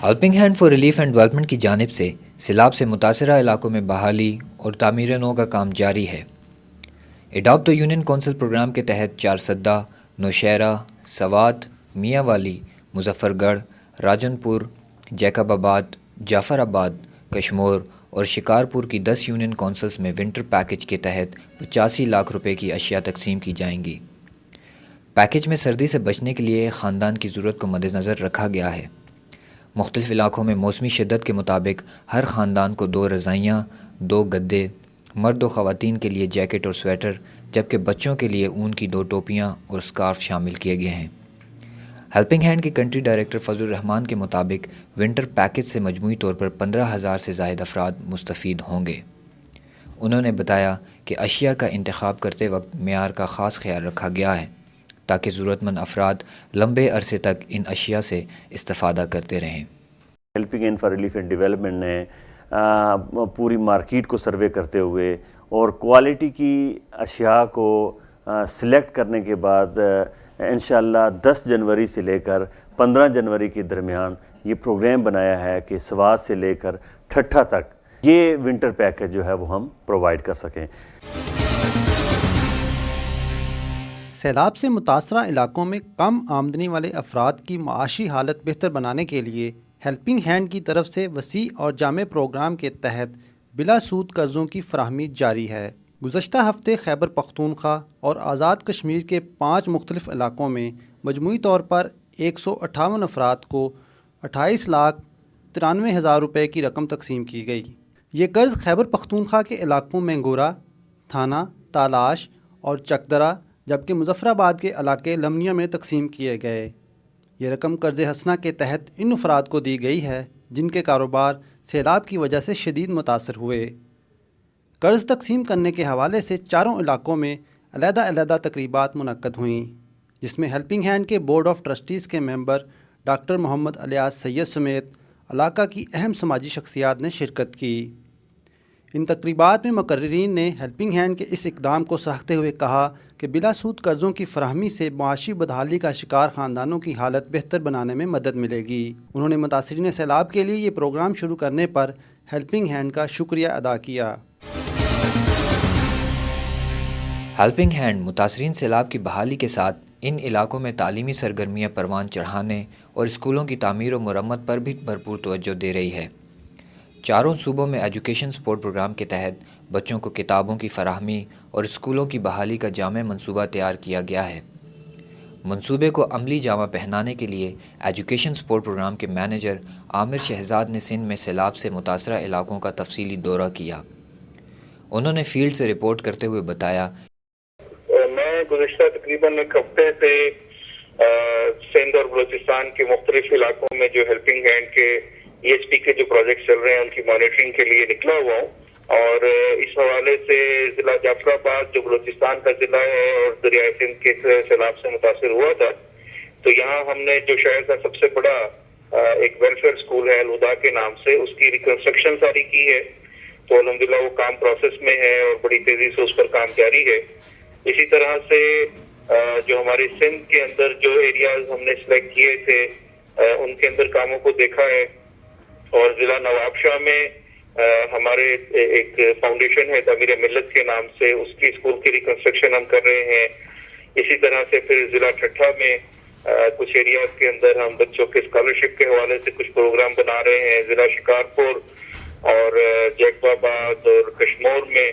Helping hand for relief and development کی جانب سے سیلاب سے متاثرہ علاقوں میں بحالی اور تعمیر نو کا کام جاری ہے۔ اڈاپٹ دی یونین کونسل پروگرام کے تحت چارسدہ، نوشہرہ، سوات، میاں والی، مظفر گڑھ، راجن پور، جیکب آباد، جعفر آباد، کشمور اور شکارپور کی 10 یونین کونسلز میں ونٹر پیکج کے تحت 85 لاکھ روپے کی اشیاء تقسیم کی جائیں گی۔ پیکج میں سردی سے بچنے کے لیے خاندان کی ضرورت کو مد نظر رکھا گیا ہے۔ مختلف علاقوں میں موسمی شدت کے مطابق ہر خاندان کو 2 رضائیاں، 2 گدے، مرد و خواتین کے لیے جیکٹ اور سویٹر، جبکہ بچوں کے لیے اون کی 2 ٹوپیاں اور اسکارف شامل کیے گئے ہیں۔ ہیلپنگ ہینڈ کے کنٹری ڈائریکٹر فضل الرحمان کے مطابق ونٹر پیکج سے مجموعی طور پر 15,000 سے زائد افراد مستفید ہوں گے۔ انہوں نے بتایا کہ اشیاء کا انتخاب کرتے وقت معیار کا خاص خیال رکھا گیا ہے تاکہ ضرورت مند افراد لمبے عرصے تک ان اشیاء سے استفادہ کرتے رہیں۔ Helping hand for relief and development نے پوری مارکیٹ کو سروے کرتے ہوئے اور کوالٹی کی اشیاء کو سلیکٹ کرنے کے بعد انشاءاللہ 10 جنوری سے لے کر 15 جنوری کے درمیان یہ پروگرام بنایا ہے کہ سوات سے لے کر ٹھٹھہ تک یہ ونٹر پیکج جو ہے وہ ہم پرووائڈ کر سکیں۔ سیلاب سے متاثرہ علاقوں میں کم آمدنی والے افراد کی معاشی حالت بہتر بنانے کے لیے ہیلپنگ ہینڈ کی طرف سے وسیع اور جامع پروگرام کے تحت بلا سود قرضوں کی فراہمی جاری ہے۔ گزشتہ ہفتے خیبر پختونخوا اور آزاد کشمیر کے 5 مختلف علاقوں میں مجموعی طور پر 158 افراد کو 28,93,000 روپے کی رقم تقسیم کی گئی۔ یہ قرض خیبر پختونخوا کے علاقوں میں گورا، تھانہ، تالاش اور چکدرہ، جبکہ مظفر آباد کے علاقے لمنیا میں تقسیم کیے گئے۔ یہ رقم قرض حسنہ کے تحت ان افراد کو دی گئی ہے جن کے کاروبار سیلاب کی وجہ سے شدید متاثر ہوئے۔ قرض تقسیم کرنے کے حوالے سے چاروں علاقوں میں علیحدہ علیحدہ تقریبات منعقد ہوئیں، جس میں ہیلپنگ ہینڈ کے بورڈ آف ٹرسٹیز کے ممبر ڈاکٹر محمد الیاس سید سمیت علاقہ کی اہم سماجی شخصیات نے شرکت کی۔ ان تقریبات میں مقررین نے ہیلپنگ ہینڈ کے اس اقدام کو سراہتے ہوئے کہا کہ بلا سود قرضوں کی فراہمی سے معاشی بدحالی کا شکار خاندانوں کی حالت بہتر بنانے میں مدد ملے گی۔ انہوں نے متاثرین سیلاب کے لیے یہ پروگرام شروع کرنے پر ہیلپنگ ہینڈ کا شکریہ ادا کیا۔ ہیلپنگ ہینڈ متاثرین سیلاب کی بحالی کے ساتھ ان علاقوں میں تعلیمی سرگرمیاں پروان چڑھانے اور اسکولوں کی تعمیر و مرمت پر بھی بھرپور توجہ دے رہی ہے۔ چاروں صوبوں میں ایجوکیشن سپورٹ پروگرام کے تحت بچوں کو کتابوں کی فراہمی اور اسکولوں کی بحالی کا جامع منصوبہ تیار کیا گیا ہے۔ منصوبے کو عملی جامہ پہنانے کے لیے ایجوکیشن سپورٹ پروگرام کے مینیجر عامر شہزاد نے سندھ میں سیلاب سے متاثرہ علاقوں کا تفصیلی دورہ کیا۔ انہوں نے فیلڈ سے رپورٹ کرتے ہوئے بتایا، میں گزشتہ تقریباً ایک ہفتے سے سندھ اور بلوچستان کے مختلف علاقوں میں جو ہیلپنگ ہینڈ کے EHP کے جو پروجیکٹ چل رہے ہیں ان کی مانیٹرنگ کے لیے نکلا ہوا ہوں، اور اس حوالے سے ضلع جعفر آباد جو بلوچستان کا ضلع ہے اور دریائے سندھ کے سیلاب سے متاثر ہوا تھا، تو یہاں ہم نے جو شہر کا سب سے بڑا ایک ویلفیئر اسکول ہے الہدا کے نام سے، اس کی ریکنسٹرکشن ساری کی ہے، تو الحمدللہ وہ کام پروسیس میں ہے اور بڑی تیزی سے اس پر کام جاری ہے۔ اسی طرح سے جو ہمارے سندھ کے اندر جو ایریاز ہم نے سلیکٹ کیے تھے ان کے اندر کاموں کو دیکھا ہے، اور ضلع نواب شاہ میں ہمارے ایک فاؤنڈیشن ہے تعمیر ملت کے نام سے، اس کی اسکول کی ریکنسٹرکشن ہم کر رہے ہیں۔ اسی طرح سے پھر ضلع ٹھٹھہ میں کچھ ایریاز کے اندر ہم بچوں کے اسکالرشپ کے حوالے سے کچھ پروگرام بنا رہے ہیں۔ ضلع شکارپور اور جیکب آباد اور کشمور میں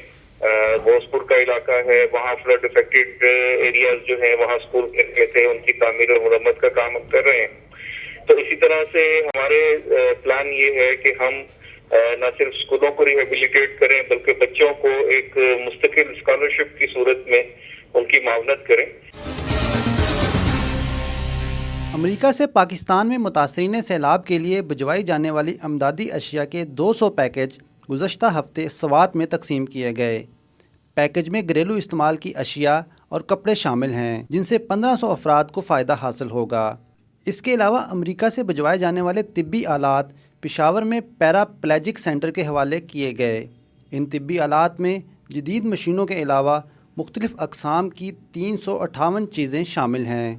بھوجپور کا علاقہ ہے، وہاں فلڈ افیکٹڈ ایریاز جو ہیں وہاں اسکول کے تھے، ان کی تعمیر و مرمت کا کام ہم کر رہے ہیں۔ تو اسی طرح سے ہمارے پلان یہ ہے کہ ہم نہ صرف اسکولوں کو ریہیبلیٹیٹ کریں بلکہ بچوں کو ایک مستقل اسکالرشپ کی صورت میں ان کی معاونت کریں۔ امریکہ سے پاکستان میں متاثرین سیلاب کے لیے بھجوائی جانے والی امدادی اشیاء کے 200 پیکج گزشتہ ہفتے سوات میں تقسیم کیے گئے۔ پیکج میں گھریلو استعمال کی اشیاء اور کپڑے شامل ہیں جن سے 1500 افراد کو فائدہ حاصل ہوگا۔ اس کے علاوہ امریکہ سے بھجوائے جانے والے طبی آلات پشاور میں پیرا پلیجک سینٹر کے حوالے کیے گئے۔ ان طبی آلات میں جدید مشینوں کے علاوہ مختلف اقسام کی 358 چیزیں شامل ہیں۔